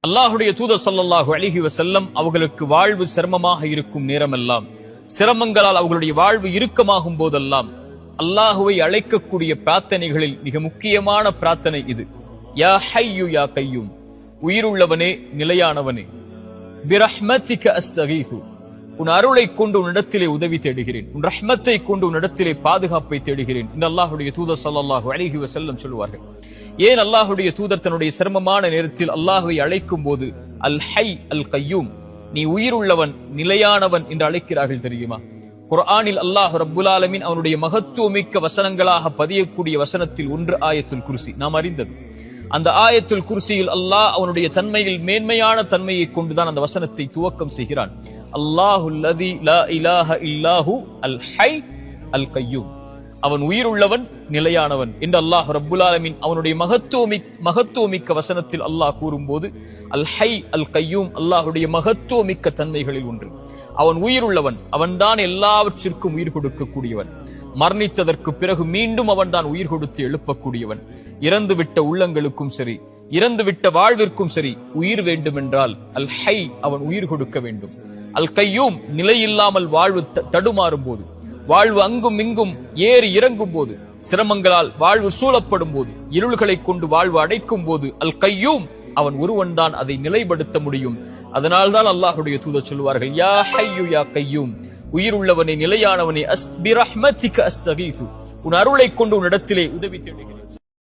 அல்லாஹுடைய தூதர் ஸல்லல்லாஹு அலைஹி வஸல்லம் அவர்களுக்கு வாழ்வு சிரமமாக இருக்கும் நேரமெல்லாம், சிரமங்களால் அவர்களுடைய வாழ்வு இறுக்கமாகும் போதெல்லாம் அல்லாஹுவை அழைக்கக்கூடிய பிரார்த்தனைகளில் மிக முக்கியமான பிரார்த்தனை இது. யா ஹய்யு யா கய்யூம், உயிருள்ளவனே நிலையானவனே, பிரஹ்மதிக அஸ்தகீது, உன் அருளை கொண்டு உன்னிடத்திலே உதவி தேடுகிறேன், உன் ரஹ்மத்தை கொண்டு உன்னிடத்திலே பாதுகாப்பை தேடுகிறேன் என்று அல்லாஹுடைய தூதர் ஸல்லல்லாஹு அலைஹி வஸல்லம் சொல்வார்கள். ஏன் அல்லாஹுடைய தூதர் தன்னுடைய சிரமமான நேரத்தில் அல்லாஹுவை அழைக்கும் போது அல் ஹை அல் கய்யூம், நீ உயிருள்ளவன் நிலையானவன் என்று அழைக்கிறார்கள் தெரியுமா? குர்ஆனில் அல்லாஹ் ரப்புல் ஆலமீன் அவனுடைய மகத்துவமிக்க வசனங்களாக பதியக்கூடிய வசனத்தில் ஒன்று ஆயத்துல் குர்சி, நாம் அறிந்தது. அந்த ஆயத்துல் குர்சியில் அல்லாஹ் அவனுடைய தன்மையில் மேன்மையான தன்மையை கொண்டுதான் அந்த வசனத்தை துவக்கம் செய்கிறான். அல்லாஹுல்லதி லா இலாஹ இல்லாஹு அல் ஹை அல் கய்யூம், அவன் உயிருள்ளவன் நிலையானவன் என்று அல்லாஹ் ரப்புல் ஆலமீன் அவனுடைய மகத்துவமிக்க வசனத்தில் அல்லாஹ் கூறும்போது அல் ஹை அல் கய்யூம் அல்லாஹுடைய மகத்துவமிக்க தன்மைகளில் ஒன்று. அவன் உயிருள்ளவன், அவன்தான் எல்லாவற்றிற்கும் உயிர் கொடுக்கக்கூடியவன். மரணித்ததற்கு பிறகு மீண்டும் அவன் தான் உயிர் கொடுத்து எழுப்பக்கூடியவன். இறந்துவிட்ட உள்ளங்களுக்கும் சரி, இறந்துவிட்ட வாழ்விற்கும் சரி, உயிர் வேண்டுமென்றால் அல் ஹை அவன் உயிர் கொடுக்க வேண்டும். அல் கய்யூம் நிலையில்லாமல் வாழ்வு தடுமாறும் போது, வாழ்வு அங்கும் இங்கும் ஏறி இறங்கும் போது, சிரமங்களால் வாழ்வு சூழப்படும் போது, இருள்களை கொண்டு வாழ்வு அடைக்கும் போது அல் கய்யூம் அவன் ஒருவன் தான் அதை நிலைப்படுத்த முடியும். அதனால்தான் அல்லாஹுடைய தூதர் சொல்வார்கள், யா ஹய்யு யா கய்யூம், உயிருள்ளவனே நிலையானவனே, பிரஹ்மதிக அஸ்தகீது, உன் அருளை கொண்டு உன்னிடத்திலே உதவி தேடுகிறேன்.